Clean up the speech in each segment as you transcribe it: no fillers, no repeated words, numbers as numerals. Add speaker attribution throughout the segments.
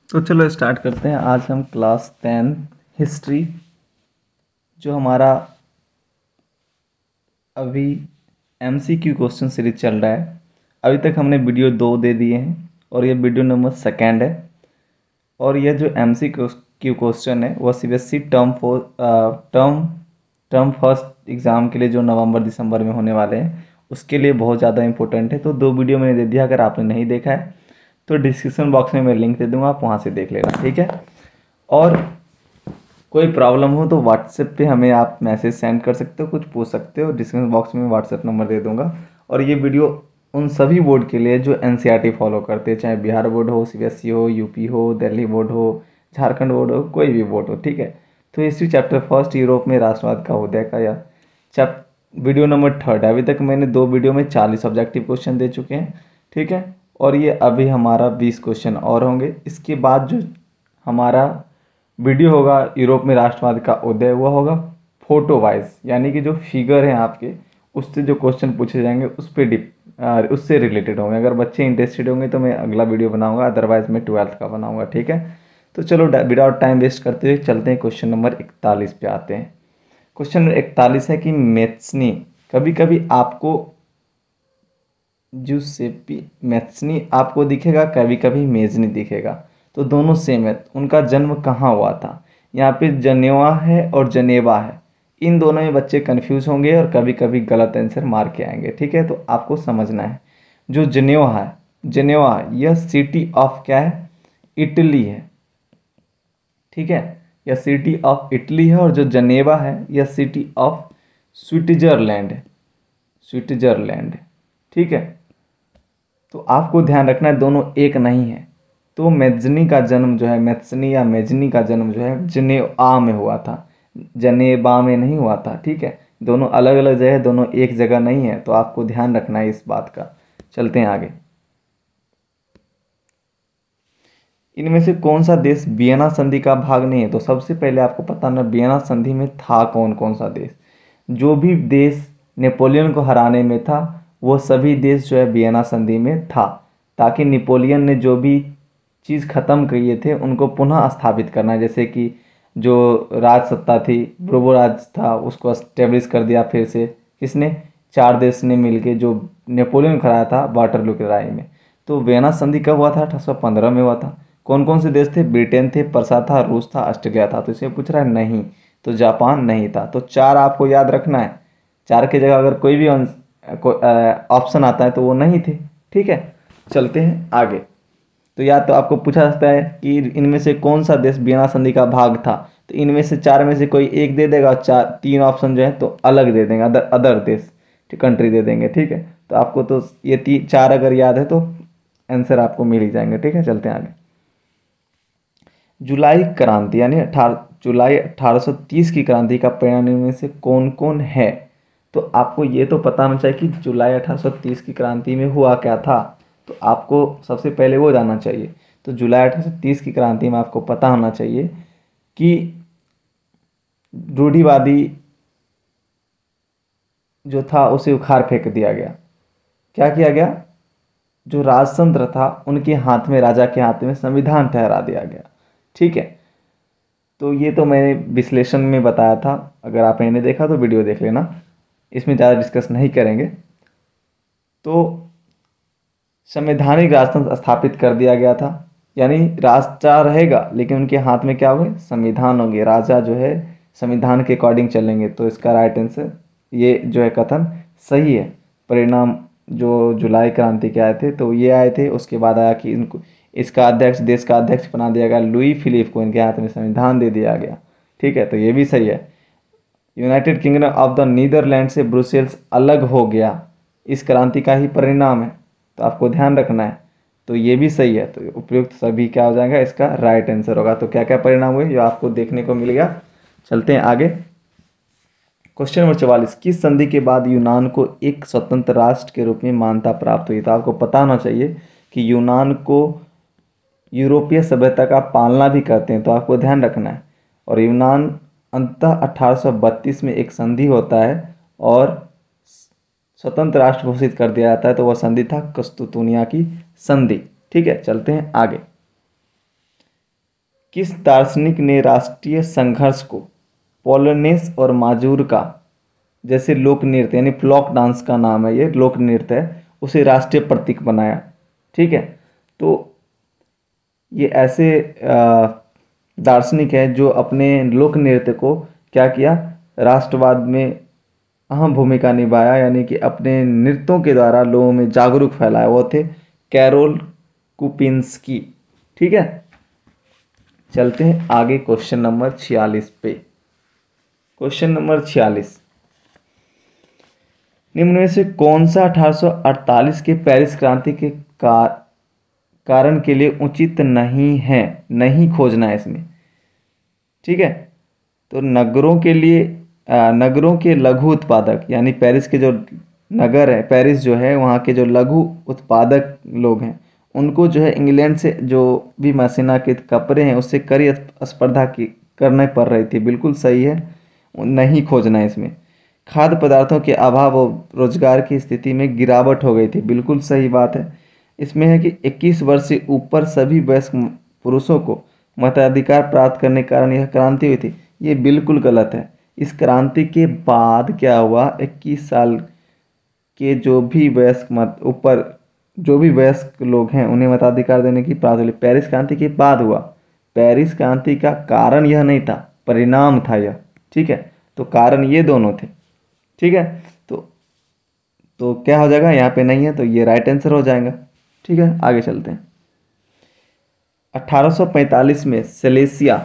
Speaker 1: तो चलो स्टार्ट करते हैं। आज हम क्लास 10 हिस्ट्री जो हमारा अभी एमसीक्यू क्वेश्चन सीरीज चल रहा है। अभी तक हमने वीडियो 2 दे दिए हैं और ये वीडियो नंबर सेकेंड है। और यह जो एमसीक्यू क्वेश्चन है वह सीबीएसई टर्म फर्स्ट एग्ज़ाम के लिए जो नवंबर दिसंबर में होने वाले हैं उसके लिए बहुत ज़्यादा इंपॉर्टेंट है। तो 2 वीडियो मैंने दे दिया, अगर आपने नहीं देखा है तो डिस्क्रिप्शन बॉक्स में मैं लिंक दे दूँगा, आप वहाँ से देख लेना, ठीक है। और कोई प्रॉब्लम हो तो व्हाट्सएप पे हमें आप मैसेज सेंड कर सकते हो, कुछ पूछ सकते हो। डिस्क्रिप्शन बॉक्स में व्हाट्सएप नंबर दे दूंगा। और ये वीडियो उन सभी बोर्ड के लिए जो एनसीईआरटी फॉलो करते हैं, चाहे बिहार बोर्ड हो, सीबीएसई हो, यूपी हो, दिल्ली बोर्ड हो, झारखंड बोर्ड हो, कोई भी बोर्ड हो, ठीक है। तो हिस्ट्री चैप्टर फर्स्ट, यूरोप में राष्ट्रवाद का उदय का, या चैप वीडियो नंबर थर्ड। अभी तक मैंने 2 वीडियो में 40 ऑब्जेक्टिव क्वेश्चन दे चुके हैं, ठीक है। और ये अभी हमारा 20 क्वेश्चन और होंगे। इसके बाद जो हमारा वीडियो होगा यूरोप में राष्ट्रवाद का उदय, हुआ होगा फोटो वाइज, यानी कि जो फिगर हैं आपके उससे जो क्वेश्चन पूछे जाएंगे उस पर उससे रिलेटेड होंगे। अगर बच्चे इंटरेस्टेड होंगे तो मैं अगला वीडियो बनाऊंगा, अदरवाइज मैं 12th का बनाऊंगा, ठीक है। तो चलो विदाउट टाइम वेस्ट करते हुए चलते हैं, क्वेश्चन नंबर 41 पे आते हैं। क्वेश्चन नंबर 41 है कि मेथ्सनी, कभी कभी आपको जूसेपी मेथ्सनी आपको दिखेगा, कभी कभी मेजनी दिखेगा, तो दोनों सेम है। उनका जन्म कहाँ हुआ था? यहाँ पे जनेवा है और जनेवा है, इन दोनों में बच्चे कंफ्यूज होंगे और कभी कभी गलत आंसर मार के आएंगे, ठीक है। तो आपको समझना है जो जनेवा है, जनेवा यह सिटी ऑफ क्या है? इटली है, ठीक है। यह सिटी ऑफ इटली है। और जो जनेवा है यह सिटी ऑफ स्विट्जरलैंड है, स्विट्जरलैंड है, ठीक है। तो आपको ध्यान रखना है दोनों एक नहीं है। तो मेजनी का जन्म जो है, मेथ्सनी या मेजनी का जन्म जो है जनेवा में हुआ था, जनेवा में नहीं हुआ था, ठीक है। दोनों अलग अलग जगह, दोनों एक जगह नहीं है, तो आपको ध्यान रखना है इस बात का। चलते हैं आगे। इनमें से कौन सा देश वियना संधि का भाग नहीं है? तो सबसे पहले आपको पता ना वियना संधि में था कौन कौन सा देश। जो भी देश नेपोलियन को हराने में था वो सभी देश जो है वियना संधि में था, ताकि नेपोलियन ने जो भी चीज़ ख़त्म किए थे उनको पुनः स्थापित करना है। जैसे कि जो राज सत्ता थी, ब्रबो राज था, उसको स्टेब्लिश कर दिया फिर से। किसने? 4 देश ने मिलके जो नेपोलियन को हराया था वाटरलू की लड़ाई में। तो वियना संधि कब हुआ था? 1815 में हुआ था। कौन कौन से देश थे? ब्रिटेन थे, प्रसा था, रूस था, ऑस्ट्रेलिया था। तो इसे पूछ रहा है नहीं, तो जापान नहीं था। तो 4 आपको याद रखना है। 4 की जगह अगर कोई भी ऑप्शन आता है तो वो नहीं थे, ठीक है। चलते हैं आगे। तो या तो आपको पूछा जाता है कि इनमें से कौन सा देश वियना संधि का भाग था, तो इनमें से 4 में से कोई एक दे देगा और 3 ऑप्शन जो है तो अलग दे देंगे, अदर अदर देश, कंट्री दे देंगे, ठीक है। तो आपको तो ये 4 अगर याद है तो आंसर आपको मिल ही जाएंगे, ठीक है। चलते हैं आगे। जुलाई क्रांति यानी 18 जुलाई 1830 की क्रांति का परिणाम में से कौन कौन है? तो आपको ये तो पता होना चाहिए कि जुलाई 1830 की क्रांति में हुआ क्या था, तो आपको सबसे पहले वो जानना चाहिए। तो जुलाई 1830 की क्रांति में आपको पता होना चाहिए कि रूढ़िवादी जो था उसे उखाड़ फेंक दिया गया। क्या किया गया? जो राजतंत्र था उनके हाथ में, राजा के हाथ में संविधान ठहरा दिया गया, ठीक है। तो ये तो मैंने विश्लेषण में बताया था, अगर आपने नहीं देखा तो वीडियो देख लेना, इसमें ज़्यादा डिस्कस नहीं करेंगे। तो संवैधानिक राजतंत्र स्थापित कर दिया गया था, यानी राजा रहेगा लेकिन उनके हाथ में क्या होगा? संविधान होंगे। राजा जो है संविधान के अकॉर्डिंग चलेंगे। तो इसका राइट आंसर ये जो है कथन सही है। परिणाम जो जुलाई क्रांति के आए थे तो ये आए थे। उसके बाद आया कि इनको इसका अध्यक्ष, देश का अध्यक्ष बना दिया गया लुई फिलिप को, इनके हाथ में संविधान दे दिया गया, ठीक है। तो ये भी सही है। United Kingdom of the Netherland से ब्रुसेल्स अलग हो गया, इस क्रांति का ही परिणाम है, तो आपको ध्यान रखना है। तो ये भी सही है। तो उपयुक्त सभी क्या हो जाएगा? इसका राइट आंसर होगा। तो क्या क्या परिणाम हुए जो आपको देखने को मिल गया। चलते हैं आगे। क्वेश्चन नंबर 44, किस संधि के बाद यूनान को एक स्वतंत्र राष्ट्र के रूप में मान्यता प्राप्त हुई? तो आपको पता होना चाहिए कि यूनान को यूरोपीय सभ्यता का पालना भी करते हैं, तो आपको ध्यान रखना है। और यूनान अंततः 1832 में एक संधि होता है और स्वतंत्र राष्ट्र घोषित कर दिया जाता है। तो वह संधि था कस्तूतुनिया की संधि, ठीक है। चलते हैं आगे। किस दार्शनिक ने राष्ट्रीय संघर्ष को पोलोनेस और माजूरका जैसे लोक नृत्य यानी फ्लॉक डांस का नाम है, ये लोक नृत्य है, उसे राष्ट्रीय प्रतीक बनाया। ठीक है, तो ये ऐसे दार्शनिक है जो अपने लोक नृत्य को क्या किया, राष्ट्रवाद में अहम भूमिका निभाया, यानी कि अपने नृत्यों के द्वारा लोगों में जागरूक फैलाया। वो थे कैरोल कुपिंस्की। ठीक है, चलते हैं आगे क्वेश्चन नंबर 46 पे। क्वेश्चन नंबर 46, निम्न में से कौन सा 1848 के पेरिस क्रांति के कारण के लिए उचित नहीं है, नहीं खोजना है इसमें। ठीक है, तो नगरों के लिए नगरों के लघु उत्पादक यानी पेरिस के जो नगर है, पेरिस जो है वहाँ के जो लघु उत्पादक लोग हैं उनको जो है इंग्लैंड से जो भी मसीना के कपड़े हैं उससे कड़ी स्पर्धा की करने पड़ रही थी। बिल्कुल सही है, नहीं खोजना है इसमें। खाद्य पदार्थों के अभाव और रोजगार की स्थिति में गिरावट हो गई थी। बिल्कुल सही बात है। इसमें है कि 21 वर्ष से ऊपर सभी वयस्क पुरुषों को मताधिकार प्राप्त करने के कारण यह क्रांति हुई थी। ये बिल्कुल गलत है। इस क्रांति के बाद क्या हुआ, 21 साल के जो भी वयस्क मत ऊपर जो भी वयस्क लोग हैं उन्हें मताधिकार देने की प्राप्ति हुई। पेरिस क्रांति के बाद हुआ। पेरिस क्रांति का कारण यह नहीं था, परिणाम था यह। ठीक है, तो कारण ये दोनों थे। ठीक है, तो क्या हो जाएगा, यहाँ पे नहीं है तो ये राइट आंसर हो जाएगा। ठीक है, आगे चलते हैं। 1845 में सिलेसिया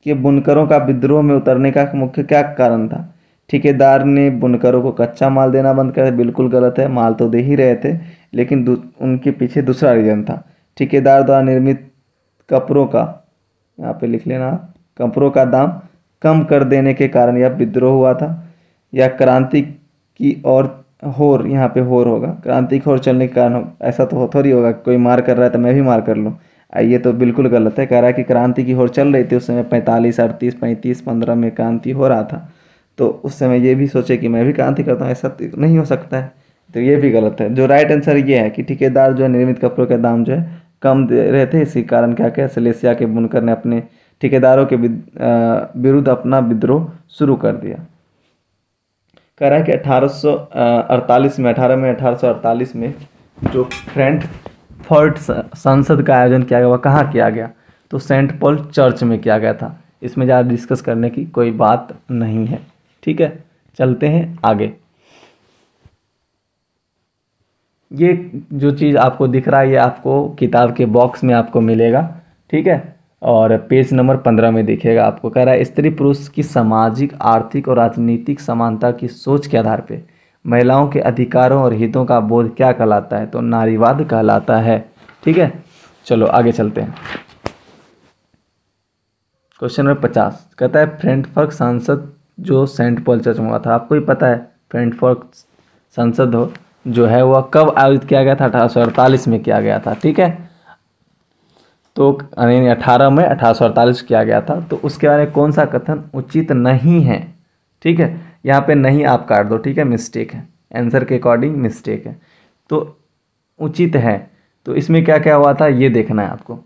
Speaker 1: के बुनकरों का विद्रोह में उतरने का मुख्य क्या कारण था? ठेकेदार ने बुनकरों को कच्चा माल देना बंद कर दिया। बिल्कुल गलत है, माल तो दे ही रहे थे, लेकिन उनके पीछे दूसरा रीजन था। ठेकेदार द्वारा निर्मित कपड़ों का, यहाँ पे लिख लेना, कपड़ों का दाम कम कर देने के कारण यह विद्रोह हुआ था। या क्रांति की ओर होर, यहाँ पे होर होगा, क्रांति की ओर चलने के कारण। ऐसा तो थोड़ी होगा कोई मार कर रहा है तो मैं भी मार कर लूँ, ये तो बिल्कुल गलत है। कह रहा है कि क्रांति की ओर चल रही थी उस समय 45, 38, 35, 15 में क्रांति हो रहा था, तो उस समय ये भी सोचे कि मैं भी क्रांति करता हूँ, ऐसा तो नहीं हो सकता है, तो ये भी गलत है। जो राइट आंसर ये है कि ठेकेदार जो है निर्मित कपड़ों के दाम जो है कम दे रहे थे, इसी कारण क्या क्या सिलेसिया के बुनकर ने अपने ठेकेदारों के विरुद्ध अपना विद्रोह शुरू कर दिया। कह रहा है कि 1848 में 1848 में जो फ्रैंकफर्ट संसद का आयोजन किया गया वह कहाँ किया गया? तो सेंट पॉल चर्च में किया गया था। इसमें ज़्यादा डिस्कस करने की कोई बात नहीं है। ठीक है, चलते हैं आगे। ये जो चीज़ आपको दिख रहा है ये आपको किताब के बॉक्स में आपको मिलेगा। ठीक है, और पेज नंबर 15 में देखिएगा। आपको कह रहा है स्त्री पुरुष की सामाजिक, आर्थिक और राजनीतिक समानता की सोच के आधार पर महिलाओं के अधिकारों और हितों का बोध क्या कहलाता है? तो नारीवाद कहलाता है। ठीक है, चलो आगे चलते हैं। क्वेश्चन नंबर 50 कहता है फ्रैंकफर्ट संसद जो सेंट पॉल चर्च में हुआ था, आपको ही पता है फ्रैंकफर्ट संसद हो जो है वह कब आयोजित किया गया था? 1848 में किया गया था। ठीक है, तो 18 में 1848 किया गया था। तो उसके बारे में कौन सा कथन उचित नहीं है? ठीक है, यहाँ पे नहीं आप काट दो। ठीक है, मिस्टेक है, आंसर के अकॉर्डिंग मिस्टेक है। तो उचित है, तो इसमें क्या क्या हुआ था ये देखना है आपको।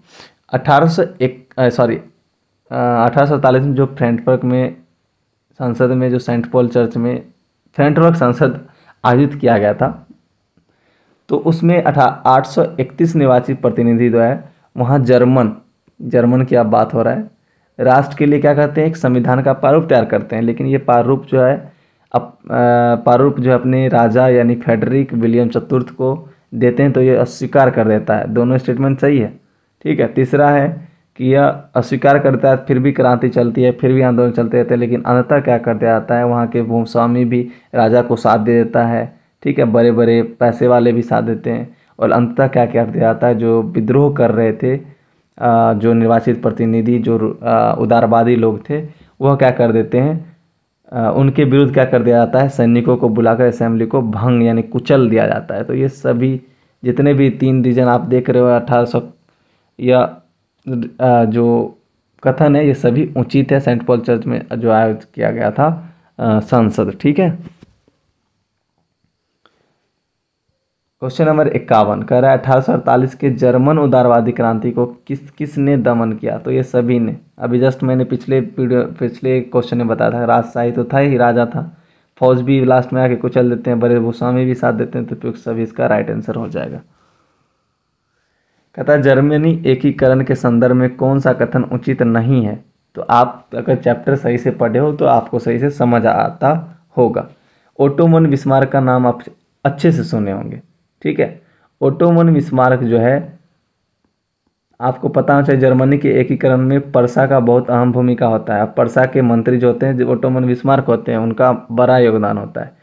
Speaker 1: 1847 में जो फ्रैंकफर्ट में संसद में जो सेंट पॉल चर्च में फ्रैंकफर्ट संसद आयोजित किया गया था, तो उसमें 831 निर्वाचित प्रतिनिधि जो है वहाँ जर्मन की अब बात हो रहा है, राष्ट्र के लिए क्या करते हैं, एक संविधान का प्रारूप तैयार करते हैं। लेकिन ये प्रारूप जो है अपने राजा यानी फ्रेडरिक विलियम चतुर्थ को देते हैं, तो ये अस्वीकार कर देता है। दोनों स्टेटमेंट सही है। ठीक है, तीसरा है कि यह अस्वीकार करता है, फिर भी क्रांति चलती है, फिर भी आंदोलन चलते रहते हैं, लेकिन अंततः क्या कर दिया जाता है, वहाँ के भूस्वामी भी राजा को साथ दे देता है। ठीक है, बड़े बड़े पैसे वाले भी साथ देते हैं, और अंततः क्या कर दिया जाता है, जो विद्रोह कर रहे थे जो निर्वाचित प्रतिनिधि जो उदारवादी लोग थे वह क्या कर देते हैं, उनके विरुद्ध क्या कर दिया जाता है, सैनिकों को बुलाकर असेंबली को भंग यानी कुचल दिया जाता है। तो ये सभी जितने भी 3 रीजन आप देख रहे हो 1800 या जो कथन है ये सभी उचित है सेंट पॉल चर्च में जो आयोजित किया गया था संसद। ठीक है, क्वेश्चन नंबर 51 कह रहा है 1848 के जर्मन उदारवादी क्रांति को किसने दमन किया? तो ये सभी ने। अभी जस्ट मैंने पिछले क्वेश्चन में बताया था, राजशाही तो था ही, राजा था, फौज भी लास्ट में आके कुचल देते हैं, बड़े भूस्वामी भी साथ देते हैं, तो फिर सभी इसका राइट आंसर हो जाएगा। कहता है जर्मनी एकीकरण के संदर्भ में कौन सा कथन उचित नहीं है? तो आप अगर चैप्टर सही से पढ़े हो तो आपको सही से समझ आता होगा। ओटोमन बिस्मार्क का नाम आप अच्छे से सुने होंगे, ठीक है। ओटोमन बिस्मार्क जो है, आपको पता होना चाहिए जर्मनी के एकीकरण में पर्सा का बहुत अहम भूमिका होता है। अब पर्सा के मंत्री जो होते हैं, जो ओटोमन बिस्मार्क होते हैं, उनका बड़ा योगदान होता है।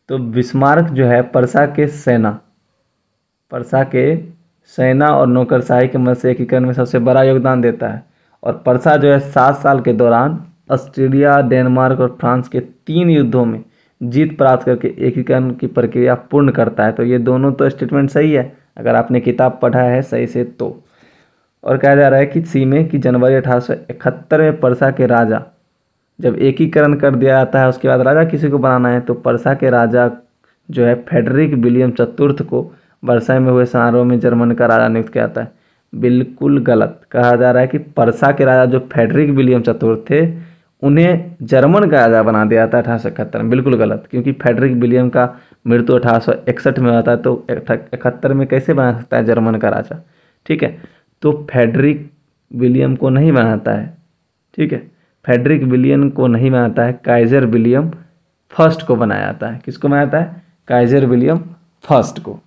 Speaker 1: तो बिस्मार्क जो है पर्सा के सेना और नौकरशाही के मध्य से एकीकरण में सबसे बड़ा योगदान देता है। और पर्सा जो है 7 साल के दौरान ऑस्ट्रेलिया, डेनमार्क और फ्रांस के 3 युद्धों में जीत प्राप्त करके एकीकरण की प्रक्रिया पूर्ण करता है। तो ये दोनों तो स्टेटमेंट सही है अगर आपने किताब पढ़ा है सही से तो। और कहा जा रहा है कि सी में कि जनवरी 1871 में पर्सा के राजा, जब एकीकरण कर दिया जाता है उसके बाद राजा किसी को बनाना है, तो पर्सा के राजा जो है फ्रेडरिक विलियम चतुर्थ को वर्साई में हुए समारोह में जर्मन का राजा नियुक्त किया जाता है। बिल्कुल गलत। कहा जा रहा है कि पर्सा के राजा जो फ्रेडरिक विलियम चतुर्थ थे, उन्हें जर्मन का राजा बना दिया था 1871 में। बिल्कुल गलत, क्योंकि फ्रेडरिक विलियम का मृत्यु 1861 में होता है, तो 71 में कैसे बना सकता है जर्मन का राजा, ठीक है। तो फ्रेडरिक विलियम को नहीं बनाता है, ठीक है, फ्रेडरिक विलियम को नहीं बनाता है, काइजर विलियम फर्स्ट को बनाया जाता है। किसको बनाया जाता है? काइजर विलियम फर्स्ट को,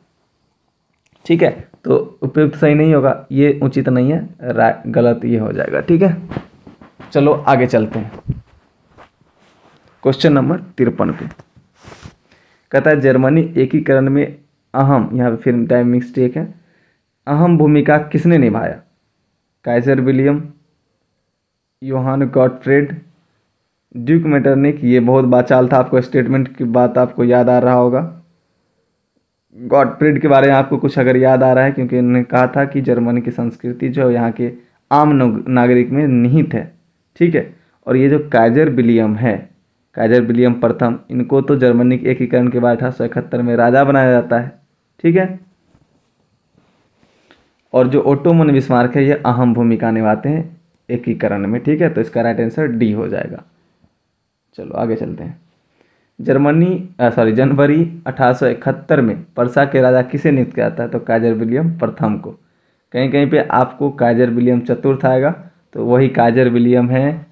Speaker 1: ठीक है। तो उपयुक्त सही नहीं होगा, ये उचित नहीं है, गलत ये हो जाएगा, ठीक है। चलो आगे चलते हैं क्वेश्चन नंबर 53 पे। कहता है जर्मनी एकीकरण में अहम, यहाँ पे फिर टाइम मिस्टेक है, अहम भूमिका किसने निभाया? Kaiser William, Johann Gottfried, Duke Metternich. ये बहुत बाचाल था, आपको स्टेटमेंट की बात आपको याद आ रहा होगा। गॉटफ्रेड के बारे में आपको कुछ अगर याद आ रहा है, क्योंकि उन्होंने कहा था कि जर्मनी की संस्कृति जो यहाँ के आम नागरिक में निहित है, ठीक है। और ये जो काइजर विलियम है, काइजर विलियम प्रथम, इनको तो जर्मनी के एकीकरण के बाद 1871 में राजा बनाया जाता है, ठीक है। और जो ओटोमन बिस्मार्क है, ये अहम भूमिका निभाते हैं एकीकरण में, ठीक है। तो इसका राइट आंसर डी हो जाएगा। चलो आगे चलते हैं। जनवरी 1871 में पर्सा के राजा किसे नियुक्त किया जाता है? तो काइजर विलियम प्रथम को। कहीं कहीं पे आपको काइजर विलियम चतुर्थ आएगा, तो वही काइजर विलियम है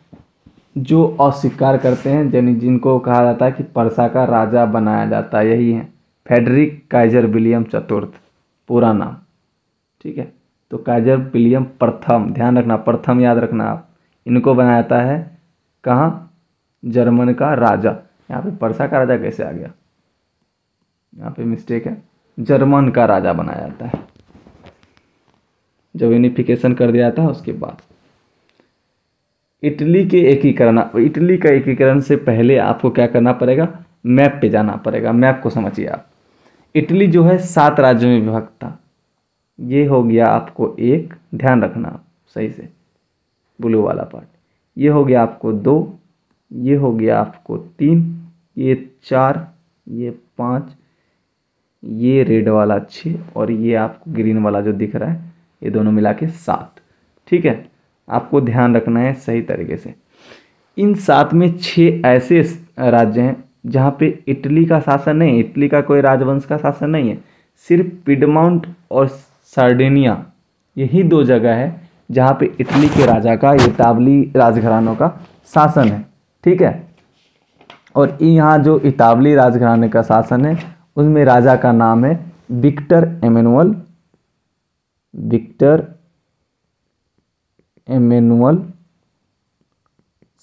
Speaker 1: जो अस्वीकार करते हैं, जिनको कहा जाता है कि पर्सा का राजा बनाया जाता है, यही है फ्रेडरिक काइजर विलियम चतुर्थ पूरा नाम, ठीक है। तो काइजर विलियम प्रथम, ध्यान रखना, प्रथम याद रखना आप, इनको बनाया जाता है कहाँ? जर्मन का राजा। यहाँ पे पर्सा का राजा कैसे आ गया? यहाँ पे मिस्टेक है, जर्मन का राजा बनाया जाता है जब यूनिफिकेशन कर दिया था उसके बाद। इटली का एकीकरण से पहले आपको क्या करना पड़ेगा? मैप पे जाना पड़ेगा। मैप को समझिए आप। इटली जो है 7 राज्यों में विभक्त था। ये हो गया आपको एक, ध्यान रखना सही से, ब्लू वाला पार्ट। ये हो गया आपको 2, ये हो गया आपको 3, ये 4, ये 5, ये रेड वाला 6, और ये आपको ग्रीन वाला जो दिख रहा है, ये दोनों मिला के 7, ठीक है। आपको ध्यान रखना है सही तरीके से। इन 7 में 6 ऐसे राज्य हैं जहाँ पे इटली का शासन नहीं है, इटली का कोई राजवंश का शासन नहीं है। सिर्फ पिडमाउंट और सार्डिनिया, यही 2 जगह है जहाँ पे इटली के राजा का, इतावली राजघरानों का शासन है, ठीक है। और यहाँ जो इतावली राजघराने का शासन है, उसमें राजा का नाम है विक्टर एमेनुअल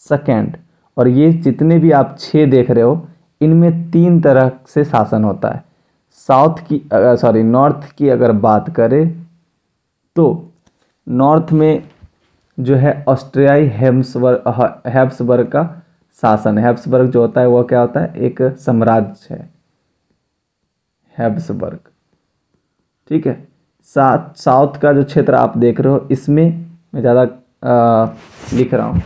Speaker 1: सेकेंड। और ये जितने भी आप 6 देख रहे हो, इनमें 3 तरह से शासन होता है। नॉर्थ की अगर बात करें तो नॉर्थ में जो है ऑस्ट्रियाई हैब्सबर्ग का शासन है। हैब्सबर्ग जो होता है वो क्या होता है? एक साम्राज्य है हैब्सबर्ग, ठीक है। साउथ का जो क्षेत्र आप देख रहे हो, इसमें मैं ज़्यादा लिख रहा हूँ।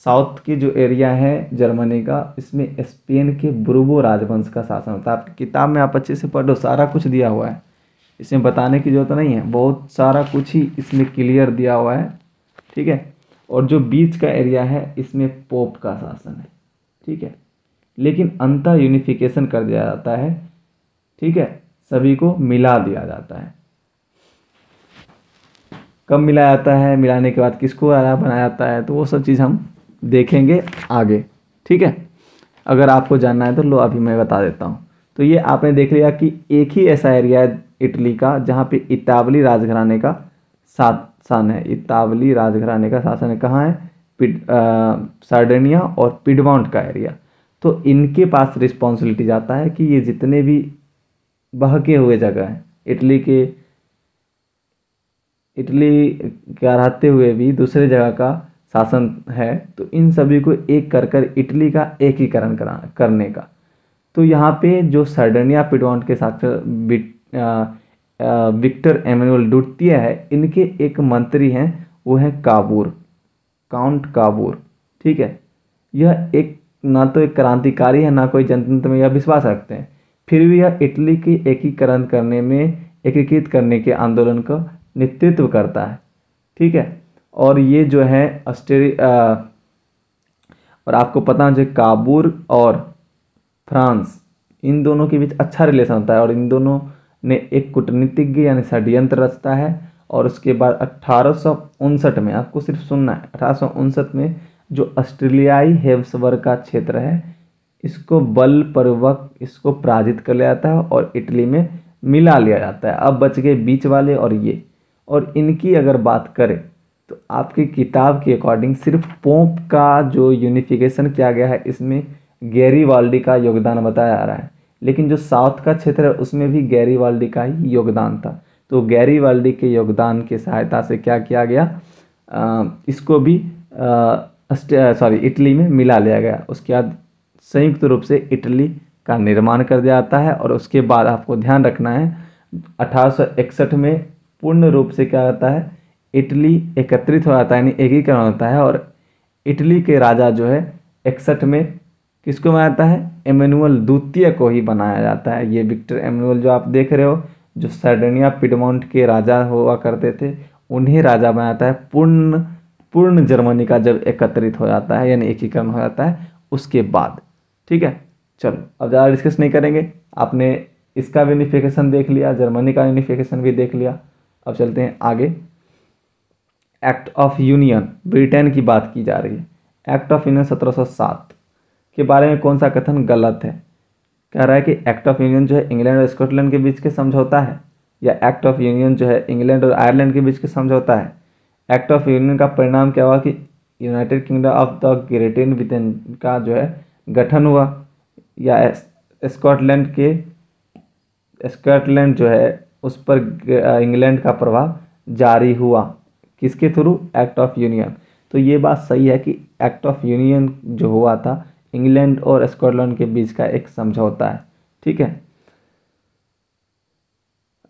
Speaker 1: साउथ की जो एरिया है जर्मनी का, इसमें स्पेन के बुर्बो राजवंश का शासन होता है। आपकी किताब में आप अच्छे से पढ़ो, सारा कुछ दिया हुआ है, इसमें बताने की ज़रूरत नहीं है, बहुत सारा कुछ ही इसमें क्लियर दिया हुआ है, ठीक है। और जो बीच का एरिया है इसमें पोप का शासन है, ठीक है। लेकिन अंतः यूनिफिकेशन कर दिया जाता है, ठीक है, सभी को मिला दिया जाता है। कब मिलाया जाता है, मिलाने के बाद किसको राजा बनाया जाता है, तो वो सब चीज़ हम देखेंगे आगे, ठीक है। अगर आपको जानना है तो लो अभी मैं बता देता हूँ। तो ये आपने देख लिया कि एक ही ऐसा एरिया है इटली का जहाँ पे इतावली राजघराने का शासन है। इतावली राजघराने का शासन है, कहाँ है, सार्डिनिया और पिडमॉन्ट का एरिया। तो इनके पास रिस्पॉन्सिबिलिटी जाता है कि ये जितने भी बहके हुए जगह हैं इटली का रहते हुए भी दूसरे जगह का शासन है, तो इन सभी को एक कर इटली का एकीकरण करने का। तो यहाँ पे जो सर्डेनिया पिडमॉन्ट के शासक विक्टर एमेनुअल द्वितीय है, इनके एक मंत्री हैं, वो है काबूर, काउंट काबूर, ठीक है। यह एक ना तो एक क्रांतिकारी है, ना कोई जनतंत्र में यह विश्वास रखते हैं, फिर भी यह इटली की एकीकृत करने के आंदोलन का नेतृत्व करता है, ठीक है। और ये जो है और आपको पता है काबूर और फ्रांस, इन दोनों के बीच अच्छा रिलेशन होता है, और इन दोनों ने एक कूटनीतिज्ञ यानी षड्यंत्र रचता है। और उसके बाद 1859 में, आपको सिर्फ सुनना है, 1859 में जो ऑस्ट्रेलियाई हेब्सबर्ग का क्षेत्र है, इसको बलपूर्वक इसको पराजित कर लिया जाता है और इटली में मिला लिया जाता है। अब बच गए बीच वाले और ये, और इनकी अगर बात करें तो आपकी किताब के अकॉर्डिंग सिर्फ पोप का जो यूनिफिकेशन किया गया है, इसमें गैरीवाल्डी का योगदान बताया जा रहा है, लेकिन जो साउथ का क्षेत्र है उसमें भी गैरीवाल्डी का ही योगदान था। तो गैरीवाल्डी के योगदान की सहायता से क्या किया गया, इसको भी इटली में मिला लिया गया। उसके बाद संयुक्त रूप से इटली का निर्माण कर दिया जाता है। और उसके बाद आपको ध्यान रखना है 1861 में पूर्ण रूप से क्या होता है, इटली एकत्रित हो जाता है, यानी एकीकरण होता है। और इटली के राजा जो है 61 में किसको बनाया जाता है, एमेनुअल द्वितीय को ही बनाया जाता है। ये विक्टर एमेनुअल जो आप देख रहे हो, जो सार्डिनिया पिडमॉन्ट के राजा हुआ करते थे, उन्हें राजा बनाता है। पूर्ण जर्मनी का जब एकत्रित हो जाता है, यानी एकीकरण हो जाता है उसके बाद, ठीक है। चलो अब ज़्यादा डिस्कस नहीं करेंगे, आपने इसका यूनिफिकेशन देख लिया, जर्मनी का यूनिफिकेशन भी देख लिया। अब चलते हैं आगे। एक्ट ऑफ यूनियन, ब्रिटेन की बात की जा रही है। एक्ट ऑफ यूनियन 1707 के बारे में कौन सा कथन गलत है। कह रहा है कि एक्ट ऑफ यूनियन जो है इंग्लैंड और स्कॉटलैंड के बीच के समझौता है, या एक्ट ऑफ यूनियन जो है इंग्लैंड और आयरलैंड के बीच के समझौता है। एक्ट ऑफ यूनियन का परिणाम क्या हुआ कि United Kingdom of the great Britain का जो है गठन हुआ, या स्कॉटलैंड जो है उस पर इंग्लैंड का प्रभाव जारी हुआ, किसके थ्रू, एक्ट ऑफ यूनियन। तो ये बात सही है कि एक्ट ऑफ यूनियन जो हुआ था इंग्लैंड और स्कॉटलैंड के बीच का एक समझौता है, ठीक है।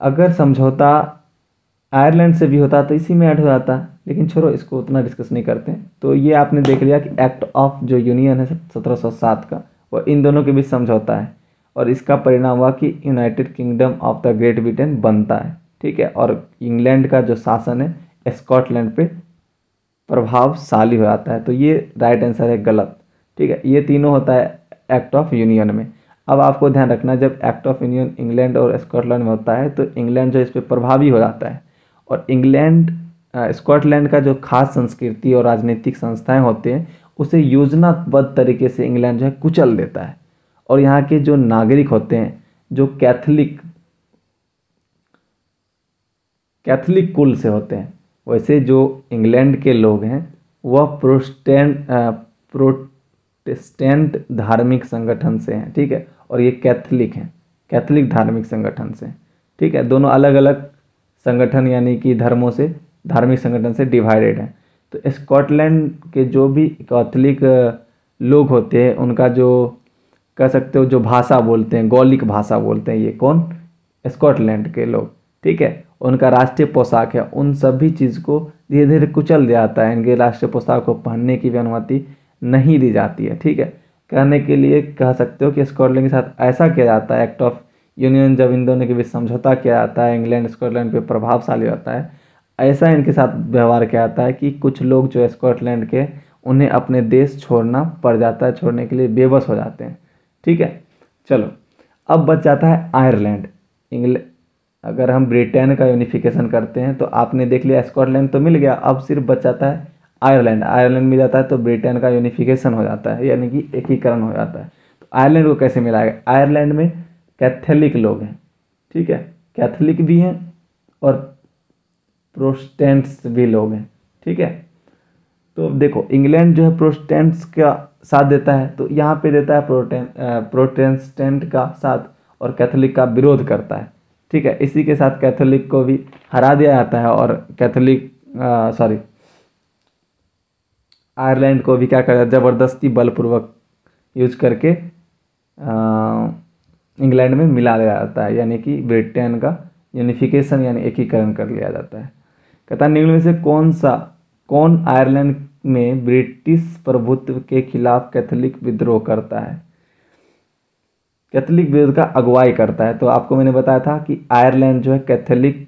Speaker 1: अगर समझौता आयरलैंड से भी होता तो इसी में ऐड हो जाता, लेकिन छोड़ो, इसको उतना डिस्कस नहीं करते हैं। तो ये आपने देख लिया कि एक्ट ऑफ जो यूनियन है 1707 का, वो इन दोनों के बीच समझौता है, और इसका परिणाम हुआ कि United Kingdom of the great Britain बनता है, ठीक है। और इंग्लैंड का जो शासन है स्कॉटलैंड पे प्रभावशाली हो जाता है। तो ये राइट आंसर है, गलत, ठीक है। ये तीनों होता है एक्ट ऑफ यूनियन में। अब आपको ध्यान रखना, जब एक्ट ऑफ यूनियन इंग्लैंड और स्कॉटलैंड में होता है तो इंग्लैंड जो इस पर प्रभावी हो जाता है, और स्कॉटलैंड का जो खास संस्कृति और राजनीतिक संस्थाएं होते हैं उसे योजनाबद्ध तरीके से इंग्लैंड जो है कुचल देता है। और यहाँ के जो नागरिक होते हैं, जो कैथलिक कुल से होते हैं, वैसे जो इंग्लैंड के लोग हैं वह प्रोटेस्टेंट धार्मिक संगठन से हैं, ठीक है। और ये कैथलिक हैं, कैथलिक धार्मिक संगठन से, ठीक है। दोनों अलग अलग संगठन यानी कि धर्मों से, धार्मिक संगठन से डिवाइडेड हैं। तो स्कॉटलैंड के जो भी कैथलिक लोग होते हैं, उनका जो कह सकते हो जो भाषा बोलते हैं, गौलिक भाषा बोलते हैं, ये कौन, स्कॉटलैंड के लोग, ठीक है। उनका राष्ट्रीय पोशाक है, उन सभी चीज़ को धीरे धीरे कुचल दिया जाता है, इनके राष्ट्रीय पोशाक को पहनने की भी अनुमति नहीं दी जाती है। ठीक है, कहने के लिए कह सकते हो कि स्कॉटलैंड के साथ ऐसा किया जाता है, एक्ट ऑफ यूनियन जब इन दोनों के बीच समझौता किया जाता है, इंग्लैंड स्कॉटलैंड पे प्रभावशाली होता है, ऐसा इनके साथ व्यवहार किया जाता है कि कुछ लोग जो है स्कॉटलैंड के, उन्हें अपने देश छोड़ना पड़ जाता है, छोड़ने के लिए बेबस हो जाते हैं। ठीक है, चलो अब बच जाता है आयरलैंड। अगर हम ब्रिटेन का यूनिफिकेशन करते हैं तो आपने देख लिया स्कॉटलैंड तो मिल गया, अब सिर्फ बच जाता है आयरलैंड। आयरलैंड मिल जाता है तो ब्रिटेन का यूनिफिकेशन हो जाता है, यानी कि एकीकरण हो जाता है। तो आयरलैंड को कैसे मिलाएगा? आयरलैंड में कैथोलिक लोग हैं। ठीक है, कैथोलिक भी हैं और प्रोटेस्टेंट्स भी लोग हैं। ठीक है, तो देखो इंग्लैंड जो है प्रोटेस्टेंट्स का साथ देता है, तो यहाँ पे देता है प्रोटेस्टेंट का साथ और कैथोलिक का विरोध करता है। ठीक है, इसी के साथ कैथोलिक को भी हरा दिया जाता है और कैथोलिक आयरलैंड को भी क्या कर ज़बरदस्ती बलपूर्वक यूज करके इंग्लैंड में मिला दिया जाता है, यानी कि ब्रिटेन का यूनिफिकेशन यानी एकीकरण कर लिया जाता है। कहता है निम्न में से कौन आयरलैंड में ब्रिटिश प्रभुत्व के खिलाफ कैथोलिक विद्रोह करता है, कैथोलिक विरोध का अगुवाई करता है? तो आपको मैंने बताया था कि आयरलैंड जो है कैथोलिक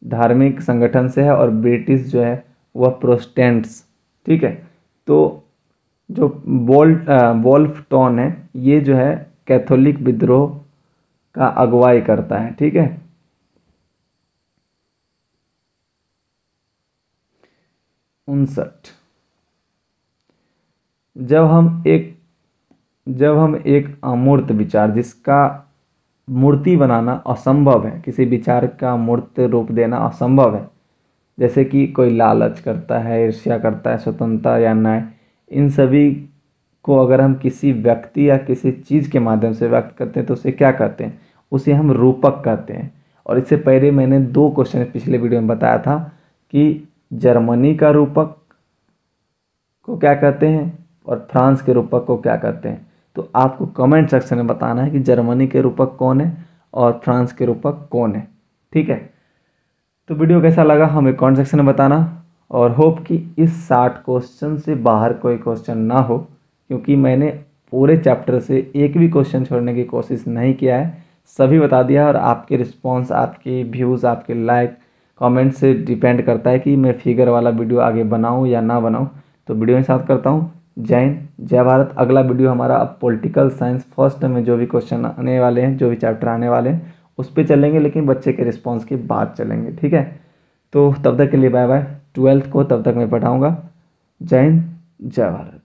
Speaker 1: धार्मिक संगठन से है और ब्रिटिश जो है वह प्रोटेस्टेंट्स। ठीक है, तो जो वोल्फ टॉन है ये जो है कैथोलिक विद्रोह का अगुवाई करता है। ठीक है, 59 जब हम एक अमूर्त विचार जिसका मूर्ति बनाना असंभव है, किसी विचार का मूर्त रूप देना असंभव है, जैसे कि कोई लालच करता है, ईर्ष्या करता है, स्वतंत्रता या न्याय, इन सभी को अगर हम किसी व्यक्ति या किसी चीज़ के माध्यम से व्यक्त करते हैं तो उसे क्या कहते हैं? उसे हम रूपक कहते हैं। और इससे पहले मैंने 2 क्वेश्चन पिछले वीडियो में बताया था कि जर्मनी का रूपक को क्या कहते हैं और फ्रांस के रूपक को क्या कहते हैं। तो आपको कमेंट सेक्शन में बताना है कि जर्मनी के रूपक कौन है और फ्रांस के रूपक कौन है। ठीक है, तो वीडियो कैसा लगा हमें कमेंट सेक्शन में बताना, और होप कि इस 60 क्वेश्चन से बाहर कोई क्वेश्चन ना हो, क्योंकि मैंने पूरे चैप्टर से एक भी क्वेश्चन छोड़ने की कोशिश नहीं किया है, सभी बता दिया है। और आपके रिस्पॉन्स, आपके व्यूज़, आपके लाइक कमेंट से डिपेंड करता है कि मैं फिगर वाला वीडियो आगे बनाऊं या ना बनाऊं। तो वीडियो में साथ करता हूं। जय हिंद, जय भारत। अगला वीडियो हमारा अब पॉलिटिकल साइंस फर्स्ट में जो भी क्वेश्चन आने वाले हैं, जो भी चैप्टर आने वाले हैं उस पर चलेंगे, लेकिन बच्चे के रिस्पॉन्स के बाद चलेंगे। ठीक है, तो तब तक के लिए बाय बाय। 12th को तब तक मैं पढ़ाऊँगा। जय हिंद, जय भारत।